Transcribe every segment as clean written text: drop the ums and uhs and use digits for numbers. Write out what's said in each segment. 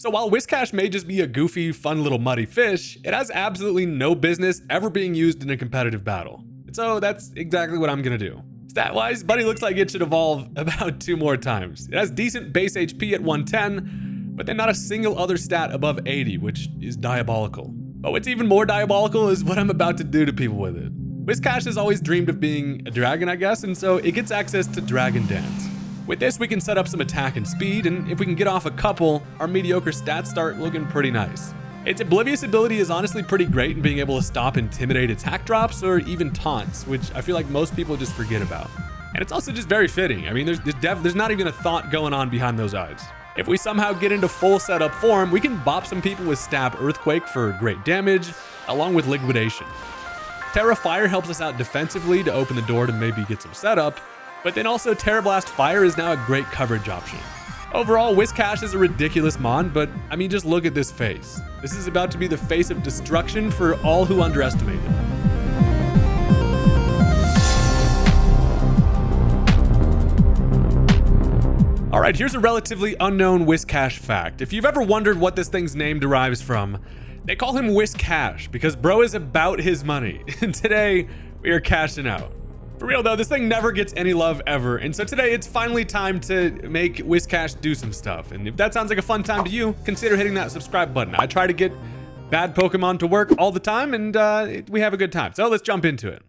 So while Whiscash may just be a goofy, fun little muddy fish, it has absolutely no business ever being used in a competitive battle. So that's exactly what I'm gonna do. Stat-wise, Buddy looks like it should evolve about 2 more times. It has decent base HP at 110, but then not a single other stat above 80, which is diabolical. But what's even more diabolical is what I'm about to do to people with it. Whiscash has always dreamed of being a dragon, I guess, and so it gets access to Dragon Dance. With this, we can set up some attack and speed, and if we can get off a couple, our mediocre stats start looking pretty nice. Its Oblivious ability is honestly pretty great in being able to stop intimidate attack drops or even taunts, which I feel like most people just forget about. And it's also just very fitting. I mean, there's not even a thought going on behind those eyes. If we somehow get into full setup form, we can bop some people with Stab Earthquake for great damage, along with Liquidation. Terra Fire helps us out defensively to open the door to maybe get some setup, but then also Terra Blast Fire is now a great coverage option. Overall, Whiscash is a ridiculous mon, but I mean, just look at this face. This is about to be the face of destruction for all who underestimate it. All right, here's a relatively unknown Whiscash fact. If you've ever wondered what this thing's name derives from, they call him Whiscash because bro is about his money. And today, we are cashing out. For real though, this thing never gets any love ever, and so today it's finally time to make Whiscash do some stuff. And if that sounds like a fun time to you, consider hitting that subscribe button. I try to get bad Pokemon to work all the time, and we have a good time. So let's jump into it.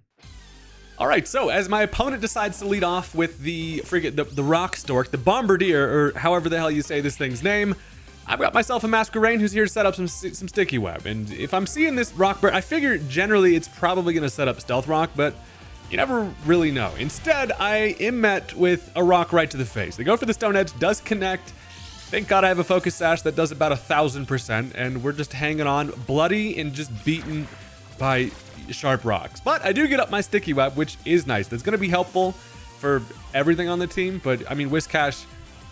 All right, so as my opponent decides to lead off with the rock stork, the bombardier, or however the hell you say this thing's name, I've got myself a Masquerain who's here to set up some sticky web. And if I'm seeing this rock bird, I figure generally it's probably gonna set up Stealth Rock, but you never really know. Instead, I am met with a rock right to the face. They go for the Stone Edge, does connect. Thank God I have a Focus Sash that does about 1,000%, and we're just hanging on, bloody and just beaten by sharp rocks. But I do get up my Sticky Web, which is nice. That's gonna be helpful for everything on the team, but I mean, Whiscash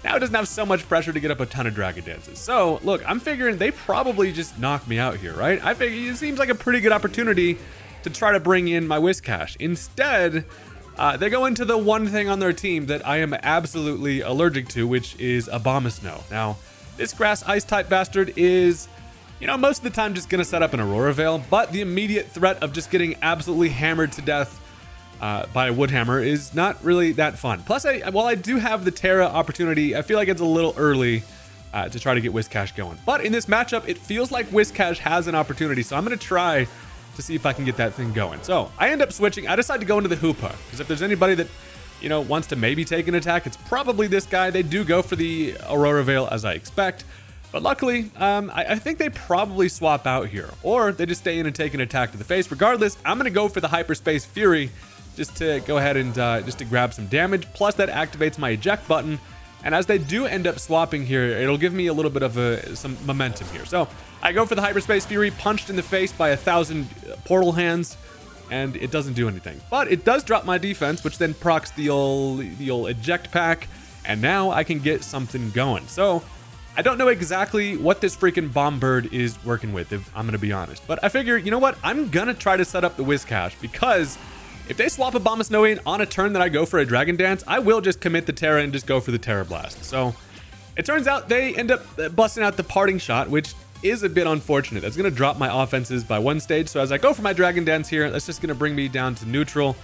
now doesn't have so much pressure to get up a ton of Dragon Dances. So look, I'm figuring they probably just knock me out here, right? I figure it seems like a pretty good opportunity to try to bring in my Whiscash. Instead, they go into the one thing on their team that I am absolutely allergic to, which is Abomasnow. Now, this grass ice type bastard is, you know, most of the time just gonna set up an Aurora Veil, but the immediate threat of just getting absolutely hammered to death by a Woodhammer is not really that fun. Plus, while I do have the Terra opportunity, I feel like it's a little early to try to get Whiscash going. But in this matchup, it feels like Whiscash has an opportunity, so I'm gonna try to see if I can get that thing going. So I end up switching. I decide to go into the Hoopa, because if there's anybody that, you know, wants to maybe take an attack, it's probably this guy. They do go for the Aurora Veil as I expect, but luckily, I think they probably swap out here, or they just stay in and take an attack to the face. Regardless, I'm gonna go for the Hyperspace Fury just to go ahead and just to grab some damage. Plus that activates my eject button. And as they do end up swapping here, it'll give me a little bit of some momentum here. So I go for the Hyperspace Fury, punched in the face by 1,000 portal hands, and it doesn't do anything. But it does drop my defense, which then procs the old eject pack, and now I can get something going. So I don't know exactly what this freaking bomb bird is working with, if I'm gonna be honest. But I figure, you know what? I'm gonna try to set up the Whiscash, because if they swap a Abomasnow in on a turn that I go for a Dragon Dance, I will just commit the Terra and just go for the Terra Blast. So it turns out they end up busting out the Parting Shot, which is a bit unfortunate. That's going to drop my offenses by 1 stage. So as I go for my Dragon Dance here, that's just going to bring me down to neutral.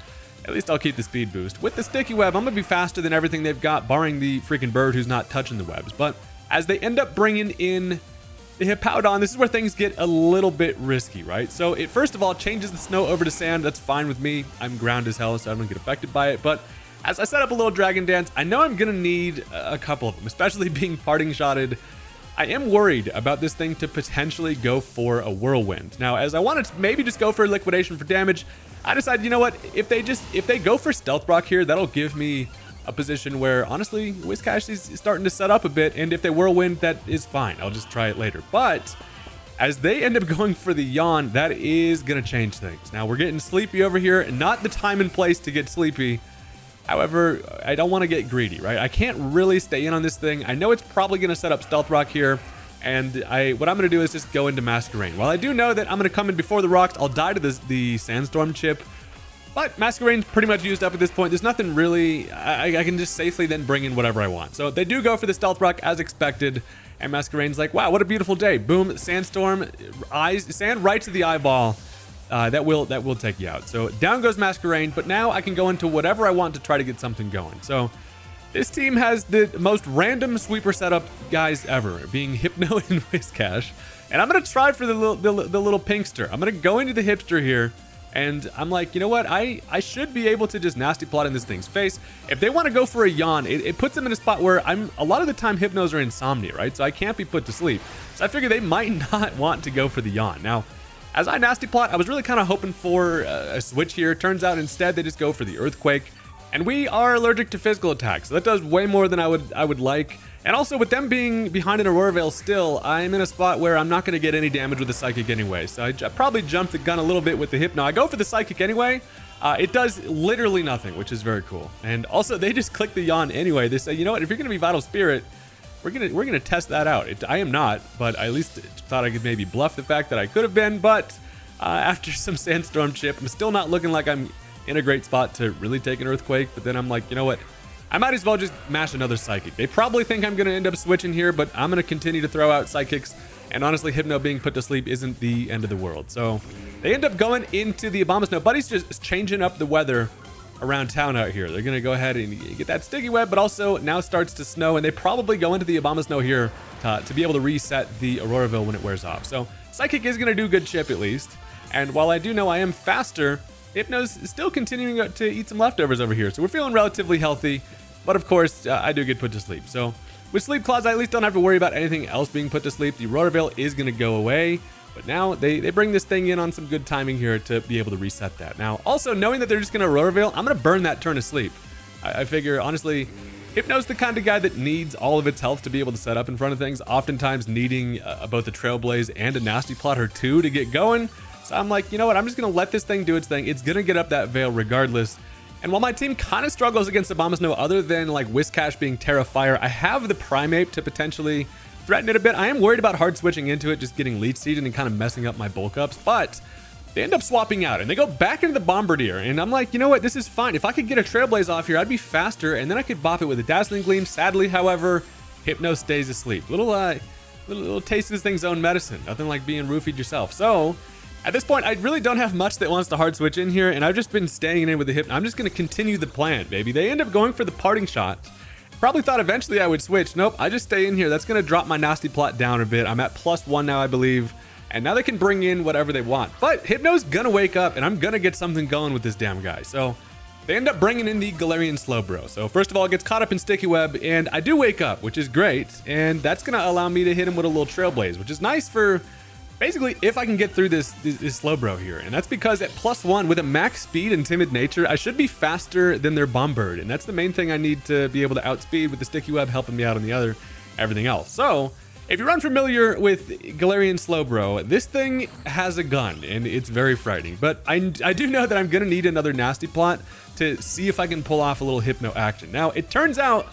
At least I'll keep the speed boost. With the Sticky Web, I'm going to be faster than everything they've got, barring the freaking bird who's not touching the webs. But as they end up bringing in the Hippowdon, this is where things get a little bit risky, right? So it first of all changes the snow over to sand. That's fine with me. I'm ground as hell, so I don't get affected by it. But as I set up a little Dragon Dance, I know I'm gonna need a couple of them, especially being Parting Shotted. I am worried about this thing to potentially go for a Whirlwind. Now, as I wanted to maybe just go for Liquidation for damage, I decided, you know what? If they go for Stealth Rock here, that'll give me a position where honestly Whiscash is starting to set up a bit, and if they Whirlwind, that is fine. I'll just try it later. But as they end up going for the Yawn, that is gonna change things. Now we're getting sleepy over here, and not the time and place to get sleepy. However, I don't want to get greedy, right? I can't really stay in on this thing. I know it's probably gonna set up Stealth Rock here, and what I'm gonna do is just go into Masquerain. While I do know that I'm gonna come in before the rocks, I'll die to the Sandstorm chip. But Masquerain's pretty much used up at this point. There's nothing really, I can just safely then bring in whatever I want. So they do go for the Stealth Rock as expected. And Masquerade's like, wow, what a beautiful day. Boom, Sandstorm, sand right to the eyeball. That will take you out. So down goes Masquerade, but now I can go into whatever I want to try to get something going. So this team has the most random sweeper setup guys ever, being Hypno and Whiscash. And I'm going to try for the little pinkster. I'm going to go into the hipster here. And I'm like, you know what? I should be able to just nasty plot in this thing's face. If they want to go for a yawn, it puts them in a spot where a lot of the time Hypnos are insomnia, right? So I can't be put to sleep. So I figure they might not want to go for the yawn. Now, as I nasty plot, I was really kind of hoping for a switch here. Turns out instead they just go for the earthquake. And we are allergic to physical attacks. So that does way more than I would like. And also, with them being behind an Aurora Veil still, I'm in a spot where I'm not going to get any damage with the Psychic anyway. So I probably jumped the gun a little bit with the Hypno. I go for the Psychic anyway. It does literally nothing, which is very cool. And also, they just click the yawn anyway. They say, you know what, if you're going to be Vital Spirit, we're gonna test that out. I am not, but I at least thought I could maybe bluff the fact that I could have been. But after some Sandstorm chip, I'm still not looking like I'm in a great spot to really take an Earthquake. But then I'm like, you know what? I might as well just mash another Psychic. They probably think I'm going to end up switching here, but I'm going to continue to throw out Psychics. And honestly, Hypno being put to sleep isn't the end of the world. So they end up going into the Abomasnow. Buddy's just changing up the weather around town out here. They're going to go ahead and get that Sticky Web, but also now starts to snow. And they probably go into the Abomasnow here to be able to reset the Auroraville when it wears off. So Psychic is going to do good chip at least. And while I do know I am faster, Hypno's still continuing to eat some leftovers over here. So we're feeling relatively healthy. But of course, I do get put to sleep. So with Sleep Claws, I at least don't have to worry about anything else being put to sleep. The Auroraville is going to go away. But now they bring this thing in on some good timing here to be able to reset that. Now, also knowing that they're just going to Auroraville, I'm going to burn that turn of sleep. I figure, honestly, Hypno's the kind of guy that needs all of its health to be able to set up in front of things, oftentimes needing both a Trailblaze and a Nasty Plot or two to get going. So I'm like, you know what? I'm just going to let this thing do its thing. It's going to get up that Veil regardless. And while my team kind of struggles against Abomasnow, other than like Whiscash being Terra Fire, I have the Primeape to potentially threaten it a bit. I am worried about hard switching into it, just getting Leech Seed and kind of messing up my bulk ups, but they end up swapping out and they go back into the Bombardier. And I'm like, you know what? This is fine. If I could get a Trailblaze off here, I'd be faster and then I could bop it with a Dazzling Gleam. Sadly, however, Hypno stays asleep. Little taste of this thing's own medicine. Nothing like being roofied yourself. So at this point, I really don't have much that wants to hard switch in here, and I've just been staying in with the Hypno. I'm just going to continue the plan, baby. They end up going for the Parting Shot. Probably thought eventually I would switch. Nope, I just stay in here. That's going to drop my Nasty Plot down a bit. I'm at +1 now, I believe, and now they can bring in whatever they want. But Hypno's going to wake up, and I'm going to get something going with this damn guy. So they end up bringing in the Galarian Slowbro. So first of all, it gets caught up in Sticky Web, and I do wake up, which is great, and that's going to allow me to hit him with a little Trailblaze, which is nice for basically if I can get through this Slowbro here. And that's because at +1 with a max speed and timid nature, I should be faster than their Bombird. And that's the main thing I need to be able to outspeed, with the Sticky Web helping me out on the everything else. So if you're unfamiliar with Galarian Slowbro, this thing has a gun and it's very frightening. But I do know that I'm going to need another Nasty Plot to see if I can pull off a little Hypno action. Now, it turns out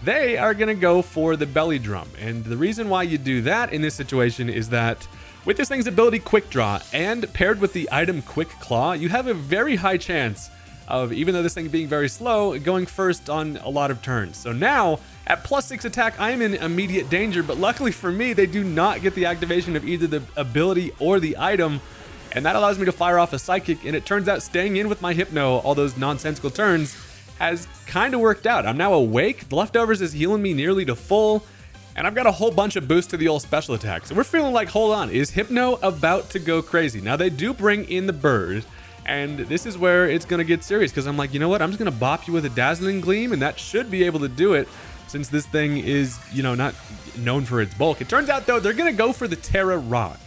they are going to go for the Belly Drum. And the reason why you do that in this situation is that with this thing's ability Quick Draw and paired with the item Quick Claw, you have a very high chance of, even though this thing being very slow, going first on a lot of turns. So now at +6 attack, I am in immediate danger, but luckily for me, they do not get the activation of either the ability or the item, and that allows me to fire off a Psychic, and it turns out staying in with my Hypno all those nonsensical turns has kind of worked out. I'm now awake, the leftovers is healing me nearly to full, and I've got a whole bunch of boosts to the old special attack. So we're feeling like, hold on, is Hypno about to go crazy? Now they do bring in the bird, and this is where it's going to get serious, because I'm like, you know what? I'm just going to bop you with a Dazzling Gleam, and that should be able to do it, since this thing is, you know, not known for its bulk. It turns out, though, they're going to go for the Terra Rock.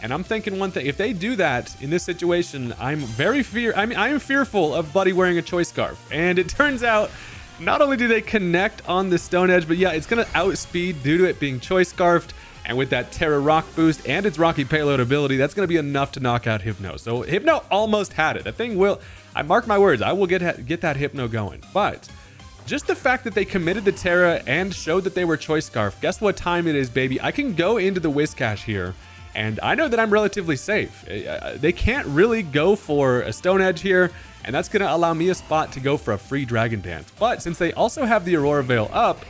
And I'm thinking one thing, if they do that in this situation, I am fearful of Buddy wearing a Choice Scarf. And it turns out, not only do they connect on the Stone Edge, but yeah, it's going to outspeed due to it being Choice Scarfed. And with that Terra Rock boost and its Rocky Payload ability, that's going to be enough to knock out Hypno. So Hypno almost had it. That thing will, I mark my words, I will get that Hypno going. But just the fact that they committed the Terra and showed that they were Choice Scarf, guess what time it is, baby? I can go into the Whiscash here, and I know that I'm relatively safe. They can't really go for a Stone Edge here, and that's going to allow me a spot to go for a free Dragon Dance. But since they also have the Aurora Veil up,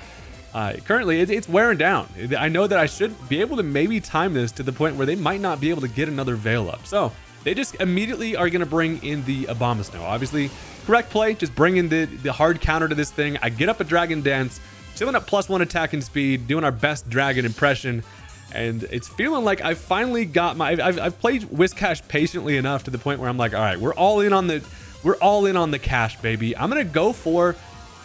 Currently, it's wearing down. I know that I should be able to maybe time this to the point where they might not be able to get another Veil up. So they just immediately are going to bring in the Abomasnow. Obviously, correct play, just bring in the hard counter to this thing. I get up a Dragon Dance, chilling up +1 attack and speed, doing our best dragon impression. And it's feeling like I finally got my... I've played Whiscash patiently enough to the point where I'm like, all right, we're all in on the cash, baby. I'm going to go for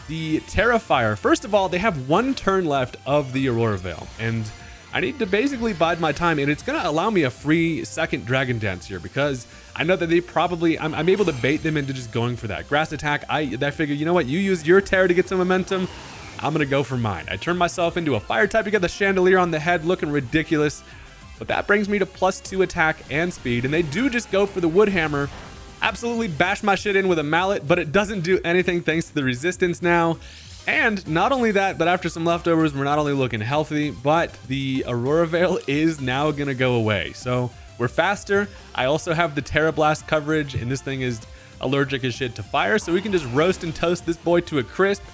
the Terrifier. First of all, they have 1 turn left of the Aurora Veil, and I need to basically bide my time, and it's going to allow me a free second Dragon Dance here because I know that they probably... I'm able to bait them into just going for that grass attack. I figure, you know what? You use your Terra to get some momentum. I'm going to go for mine. I turn myself into a fire type. You got the chandelier on the head looking ridiculous, but that brings me to +2 attack and speed, and they do just go for the wood hammer. Absolutely bash my shit in with a mallet, but it doesn't do anything thanks to the resistance now. And not only that, but after some leftovers, we're not only looking healthy, but the Aurora Veil is now going to go away. So we're faster. I also have the Terra Blast coverage, and this thing is allergic as shit to fire, so we can just roast and toast this boy to a crisp.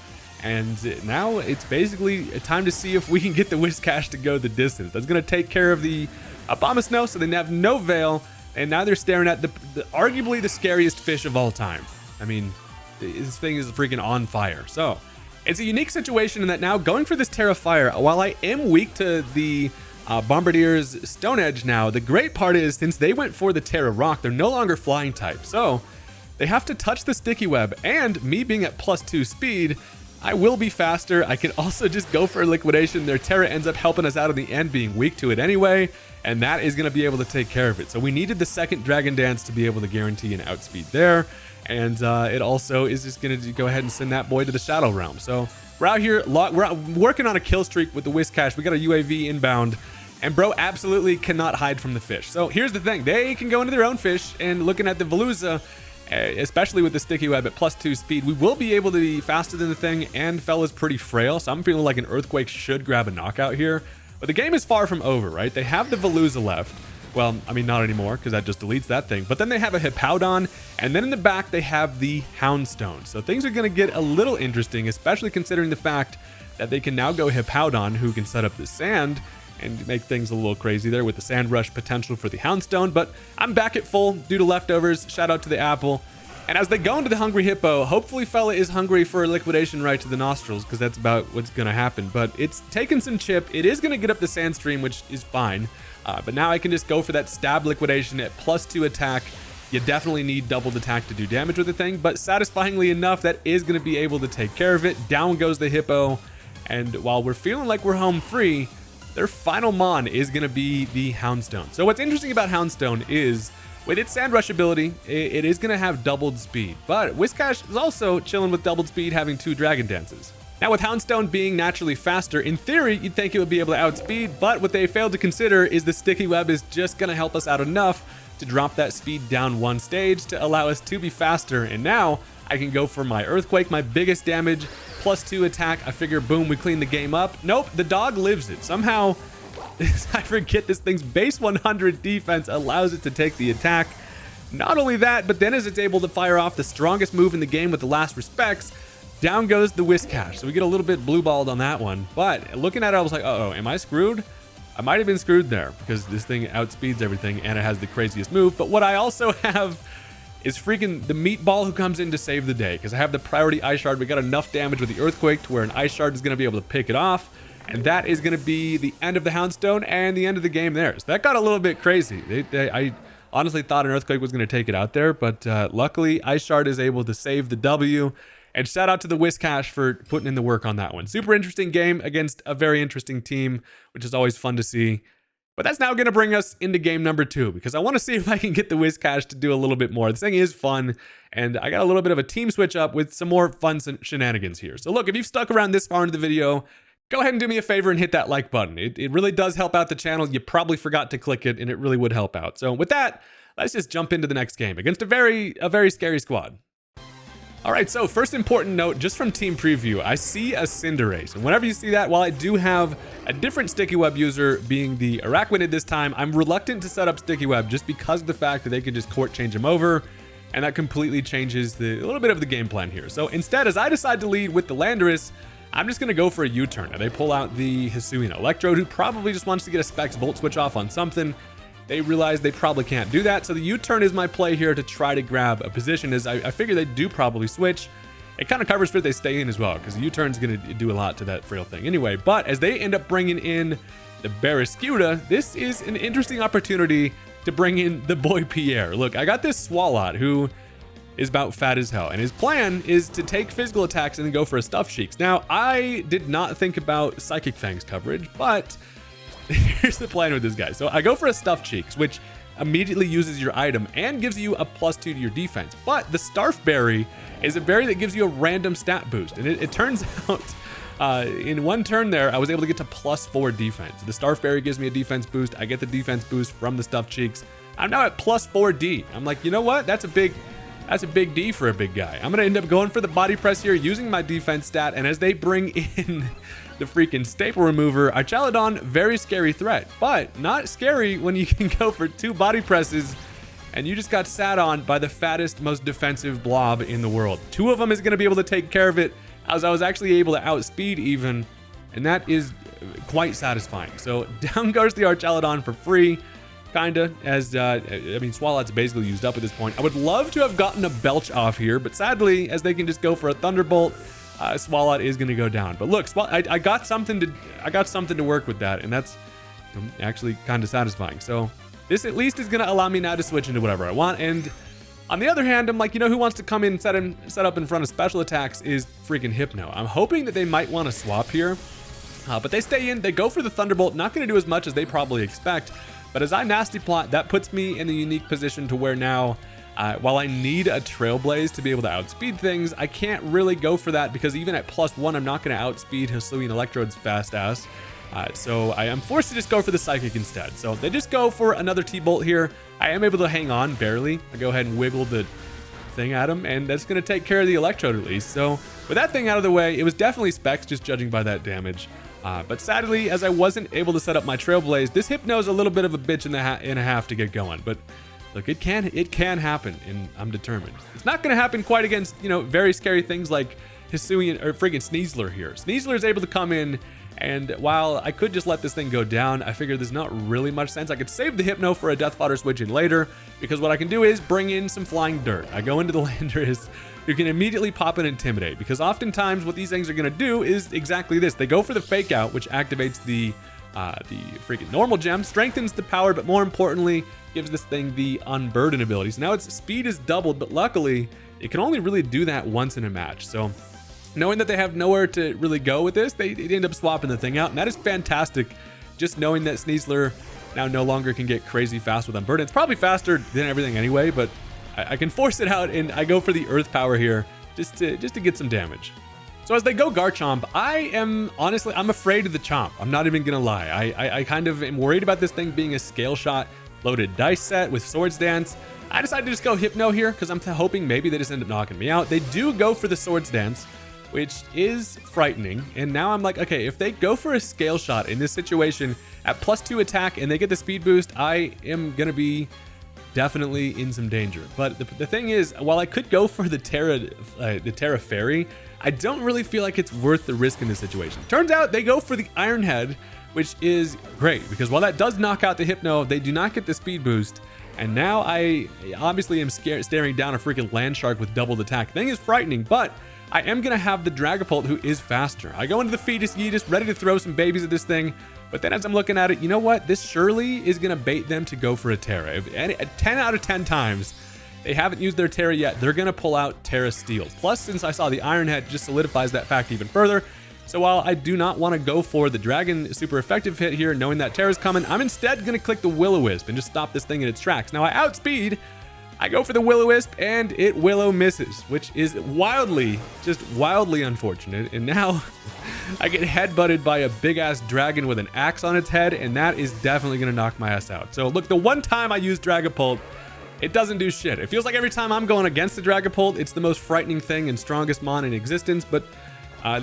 And now it's basically time to see if we can get the Whiscash to go the distance. That's going to take care of the Abomasnow, so they have no Veil. And now they're staring at the arguably the scariest fish of all time. I mean, this thing is freaking on fire. So it's a unique situation in that now going for this Terra Fire, while I am weak to the Bombardier's Stone Edge now, the great part is since they went for the Terra Rock, they're no longer flying type. So they have to touch the Sticky Web, and me being at +2 speed, I will be faster. I can also just go for a liquidation. Their Terra ends up helping us out in the end, being weak to it anyway, and that is going to be able to take care of it. So we needed the second Dragon Dance to be able to guarantee an outspeed there, and it also is just going to go ahead and send that boy to the Shadow Realm. So we're out here, we're out working on a kill streak with the Whiscash. We got a UAV inbound, and bro absolutely cannot hide from the fish. So here's the thing. They can go into their own fish, and looking at the Veluza, especially with the Sticky Web at +2 speed, we will be able to be faster than the thing, and Fella's pretty frail, so I'm feeling like an Earthquake should grab a knockout here. But the game is far from over, right? They have the Veluza left. Well, I mean, not anymore, because that just deletes that thing. But then they have a Hippowdon, and then in the back, they have the Houndstone. So things are going to get a little interesting, especially considering the fact that they can now go Hippowdon, who can set up the sand, and make things a little crazy there with the Sand Rush potential for the Houndstone. But I'm back at full due to leftovers. Shout out to the apple. And as they go into the Hungry Hippo, hopefully Fella is hungry for a liquidation right to the nostrils, because that's about what's going to happen. But it's taken some chip. It is going to get up the Sand Stream, which is fine. But now I can just go for that stab liquidation at +2 attack. You definitely need doubled attack to do damage with the thing, but satisfyingly enough, that is going to be able to take care of it. Down goes the Hippo. And while we're feeling like we're home free, their final mon is going to be the Houndstone. So what's interesting about Houndstone is with its Sand Rush ability, it is going to have doubled speed. But Whiscash is also chilling with doubled speed, having 2 Dragon Dances. Now with Houndstone being naturally faster, in theory, you'd think it would be able to outspeed, but what they failed to consider is the Sticky Web is just going to help us out enough to drop that speed down 1 stage to allow us to be faster. And now I can go for my Earthquake, my biggest damage, +2 attack. I figure, boom, we clean the game up. Nope, the dog lives it. Somehow, I forget this thing's base 100 defense allows it to take the attack. Not only that, but then as it's able to fire off the strongest move in the game with the Last Respects, down goes the Whiscash. So we get a little bit blue-balled on that one. But looking at it, I was like, uh-oh, am I screwed? I might have been screwed there because this thing outspeeds everything and it has the craziest move. But what I also have is freaking the meatball who comes in to save the day, because I have the priority Ice Shard. We got enough damage with the Earthquake to where an Ice Shard is going to be able to pick it off, and that is going to be the end of the Houndstone and the end of the game there. So that got a little bit crazy. I honestly thought an Earthquake was going to take it out there, but luckily Ice Shard is able to save the W. And shout out to the Whiscash for putting in the work on that one. Super interesting game against a very interesting team, which is always fun to see. But that's now going to bring us into game number 2, because I want to see if I can get the Whiscash to do a little bit more. This thing is fun, and I got a little bit of a team switch up with some more fun shenanigans here. So look, if you've stuck around this far into the video, go ahead and do me a favor and hit that like button. It really does help out the channel. You probably forgot to click it, and it really would help out. So with that, let's just jump into the next game against a very scary squad. All right, so first important note, just from team preview, I see a Cinderace. And whenever you see that, while I do have a different Sticky Web user being the Araquanid this time, I'm reluctant to set up Sticky Web just because of the fact that they can just court change him over, and that completely changes a little bit of the game plan here. So instead, as I decide to lead with the Landorus, I'm just going to go for a U-turn. Now they pull out the Hisuian Electrode, who probably just wants to get a Specs Volt Switch off on something. They realize they probably can't do that, so the U-turn is my play here to try to grab a position, as I figure they do probably switch. It kind of covers for if they stay in as well, because the U-turn's going to do a lot to that frail thing anyway. But as they end up bringing in the Barraskewda, this is an interesting opportunity to bring in the boy Pierre. Look, I got this Swalot who is about fat as hell, and his plan is to take physical attacks and then go for a Stuffed Cheeks. Now, I did not think about Psychic Fangs coverage, but here's the plan with this guy. So I go for a Stuffed Cheeks, which immediately uses your item and gives you a +2 to your defense. But the Starf Berry is a berry that gives you a random stat boost, and it turns out in one turn there, I was able to get to +4 defense. The Starf Berry gives me a defense boost. I get the defense boost from the Stuffed Cheeks. I'm now at +4 D. I'm like, you know what? That's a big D for a big guy. I'm gonna end up going for the body press here, using my defense stat, and as they bring in the freaking staple remover, Archelodon, very scary threat, but not scary when you can go for 2 body presses and you just got sat on by the fattest, most defensive blob in the world. 2 of them is gonna be able to take care of it, as I was actually able to outspeed even, and that is quite satisfying. So down goes the Archelodon for free, kinda, as I mean, Swalot's basically used up at this point. I would love to have gotten a Belch off here, but sadly, as they can just go for a Thunderbolt, Swalot is gonna go down. But look, I got something to work with that, and that's actually kind of satisfying. So this at least is gonna allow me now to switch into whatever I want. And on the other hand, I'm like, you know, who wants to come in and set up in front of special attacks is freaking Hypno. I'm hoping that they might want to swap here, but they stay in. They go for the Thunderbolt. Not gonna do as much as they probably expect. But as I nasty plot, that puts me in a unique position to where now, while I need a Trailblaze to be able to outspeed things, I can't really go for that, because even at +1, I'm not going to outspeed Hisuian Electrode's fast ass. So I am forced to just go for the Psychic instead. So they just go for another T-Bolt here. I am able to hang on, barely. I go ahead and wiggle the thing at him, and that's going to take care of the Electrode at least. So with that thing out of the way, it was definitely Specs, just judging by that damage. But sadly, as I wasn't able to set up my Trailblaze, this Hypno's a little bit of a bitch and a half to get going. But look, it can happen, and I'm determined. It's not going to happen quite against, you know, very scary things like Hisuian or friggin' Sneasler here. Sneasler is able to come in, and while I could just let this thing go down, I figured there's not really much sense. I could save the Hypno for a Death Fodder switch in later, because what I can do is bring in some Flying Dirt. I go into the Landorus, you can immediately pop and Intimidate, because oftentimes what these things are going to do is exactly this. They go for the Fake Out, which activates the freaking normal gem, strengthens the power, but more importantly, gives this thing the Unburden ability. So now its speed is doubled, but luckily, it can only really do that once in a match. So knowing that they have nowhere to really go with this, they end up swapping the thing out, and that is fantastic. Just knowing that Sneasler now no longer can get crazy fast with Unburden. It's probably faster than everything anyway, but I can force it out, and I go for the Earth Power here just to get some damage. So as they go Garchomp, I'm afraid of the Chomp. I'm not even gonna lie. I kind of am worried about this thing being a scale shot loaded dice set with Swords Dance. I decided to just go Hypno here because I'm hoping maybe they just end up knocking me out. They do go for the Swords Dance, which is frightening. And now I'm like, okay, if they go for a scale shot in this situation at +2 attack and they get the speed boost, I am gonna be definitely in some danger. But the thing is, while I could go for the Terra Fairy, I don't really feel like it's worth the risk in this situation. Turns out they go for the Iron Head, which is great, because while that does knock out the Hypno, they do not get the speed boost. And now I obviously am staring down a freaking Landshark with doubled attack. The thing is frightening, but I am going to have the Dragapult, who is faster. I go into the Fetus Yeetus, ready to throw some babies at this thing. But then as I'm looking at it, you know what? This surely is going to bait them to go for a Terra. If 10 out of 10 times they haven't used their Terra yet, they're going to pull out Terra Steel. Plus, since I saw the Iron Head, just solidifies that fact even further. So while I do not want to go for the Dragon super effective hit here, knowing that Terra's coming, I'm instead going to click the Will-O-Wisp and just stop this thing in its tracks. Now I outspeed. I go for the Will-O-Wisp, and it Willow misses, which is just wildly unfortunate. And now I get headbutted by a big-ass dragon with an axe on its head, and that is definitely going to knock my ass out. So look, the one time I use Dragapult, it doesn't do shit. It feels like every time I'm going against the Dragapult, it's the most frightening thing and strongest mon in existence, but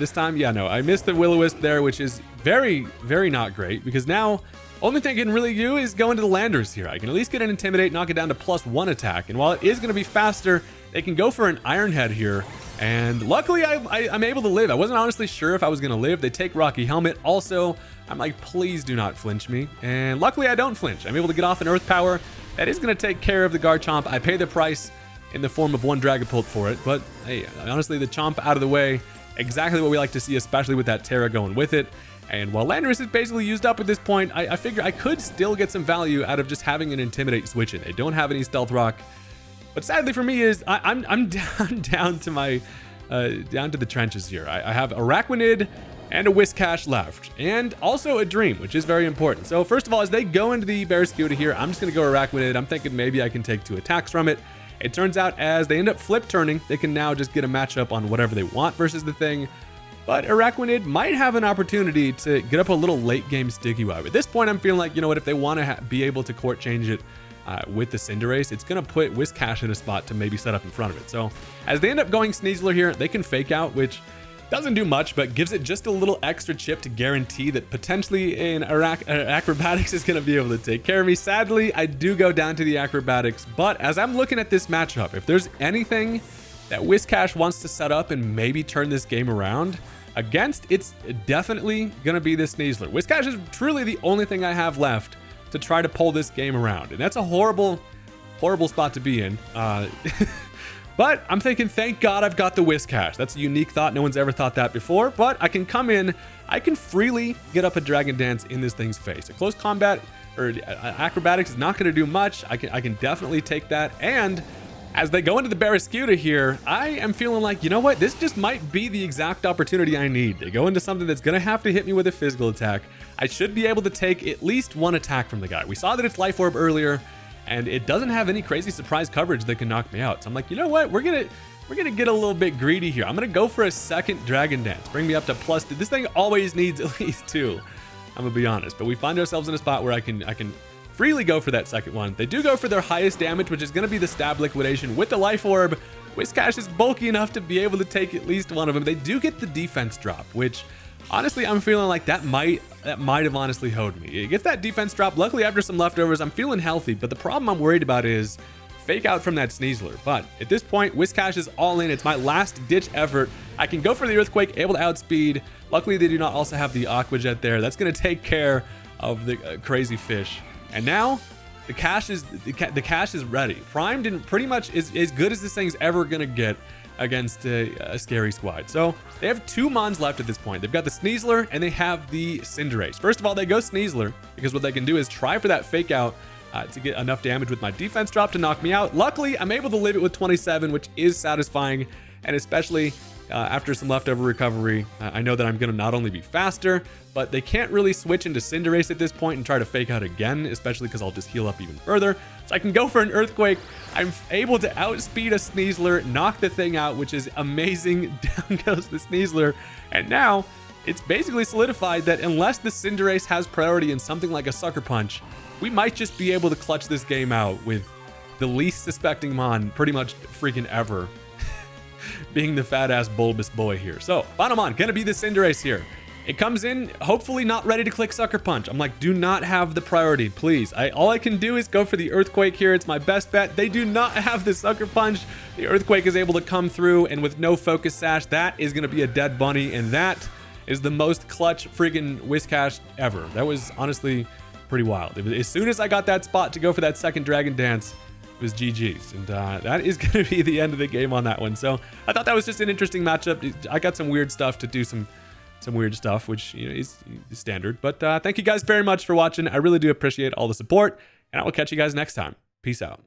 this time, yeah, no, I missed the Will-O-Wisp there, which is very, very not great, because now only thing I can really do is go into the Landers here. I can at least get an Intimidate, knock it down to +1 attack. And while it is going to be faster, they can go for an Iron Head here And luckily, I'm able to live. I wasn't honestly sure if I was going to live. They take Rocky Helmet. Also, I'm like, please do not flinch me. And luckily, I don't flinch. I'm able to get off an Earth Power. That is going to take care of the Garchomp. I pay the price in the form of 1 Dragapult for it. But hey, honestly, the Chomp out of the way, exactly what we like to see, especially with that Terra going with it. And while Landorus is basically used up at this point, I figure I could still get some value out of just having an Intimidate switch in. They don't have any Stealth Rock. But sadly for me is I'm down to my down to the trenches here. I have Araquanid and a Whiscash left, and also a Dream, which is very important. So first of all, as they go into the Barraskewda here, I'm just gonna go Araquanid. I'm thinking maybe I can take 2 attacks from it. It turns out as they end up flip turning, they can now just get a matchup on whatever they want versus the thing. But Araquanid might have an opportunity to get up a little late game Sticky Web. At this point, I'm feeling like, you know what, if they want to be able to court change it with the Cinderace, it's going to put Whiscash in a spot to maybe set up in front of it. So as they end up going Sneasler here, they can Fake Out, which doesn't do much, but gives it just a little extra chip to guarantee that potentially an Acrobatics is going to be able to take care of me. Sadly, I do go down to the Acrobatics, but as I'm looking at this matchup, if there's anything that Whiscash wants to set up and maybe turn this game around against, it's definitely going to be this Sneasler. Whiscash is truly the only thing I have left to try to pull this game around, and that's a horrible spot to be in. But I'm thinking, thank God I've got the Whiscash. That's a unique thought. No one's ever thought that before, but I can come in, I can freely get up a Dragon Dance in this thing's face. A close combat or Acrobatics is not going to do much. I can definitely take that. And as they go into the Barraskewda here, I am feeling like, you know what? This just might be the exact opportunity I need. They go into something that's going to have to hit me with a physical attack. I should be able to take at least 1 attack from the guy. We saw that it's Life Orb earlier, and it doesn't have any crazy surprise coverage that can knock me out. So I'm like, you know what? We're gonna get a little bit greedy here. I'm gonna go for a second Dragon Dance. Bring me up to +2. This thing always needs at least 2. I'm gonna be honest. But we find ourselves in a spot where I can freely go for that second one. They do go for their highest damage, which is gonna be the Stab Liquidation with the Life Orb. Whiscash is bulky enough to be able to take at least one of them. They do get the defense drop, which honestly, I'm feeling like that might have honestly hoed me. It gets that defense drop. Luckily, after some leftovers, I'm feeling healthy, but the problem I'm worried about is Fake Out from that Sneasler. But at this point, Whiscash is all in. It's my last ditch effort. I can go for the Earthquake, able to outspeed. Luckily, they do not also have the Aqua Jet there. That's going to take care of the crazy fish. And now the cash is ready. Primed and pretty much is as good as this thing's ever going to get against a scary squad. So they have 2 Mons left at this point. They've got the Sneasler and they have the Cinderace. First of all, they go Sneasler because what they can do is try for that Fake Out to get enough damage with my defense drop to knock me out. Luckily, I'm able to live it with 27, which is satisfying, and especially after some leftover recovery, I know that I'm going to not only be faster, but they can't really switch into Cinderace at this point and try to Fake Out again, especially because I'll just heal up even further. So I can go for an Earthquake. I'm able to outspeed a Sneasler, knock the thing out, which is amazing. Down goes the Sneasler. And now it's basically solidified that unless the Cinderace has priority in something like a Sucker Punch, we might just be able to clutch this game out with the least suspecting Mon pretty much freaking ever being the fat ass bulbous boy here. So bottom line, gonna be the Cinderace here. It comes in, hopefully not ready to click Sucker Punch. I'm like, do not have the priority, please. All I can do is go for the Earthquake here. It's my best bet. They do not have the Sucker Punch. The Earthquake is able to come through, and with no Focus Sash, that is going to be a dead bunny, and that is the most clutch freaking Whiscash ever. That was honestly pretty wild. As soon as I got that spot to go for that second Dragon Dance, it was GG's, and that is going to be the end of the game on that one. So I thought that was just an interesting matchup. I got some weird stuff to do, some weird stuff, which, you know, is standard. But thank you guys very much for watching. I really do appreciate all the support, and I will catch you guys next time. Peace out.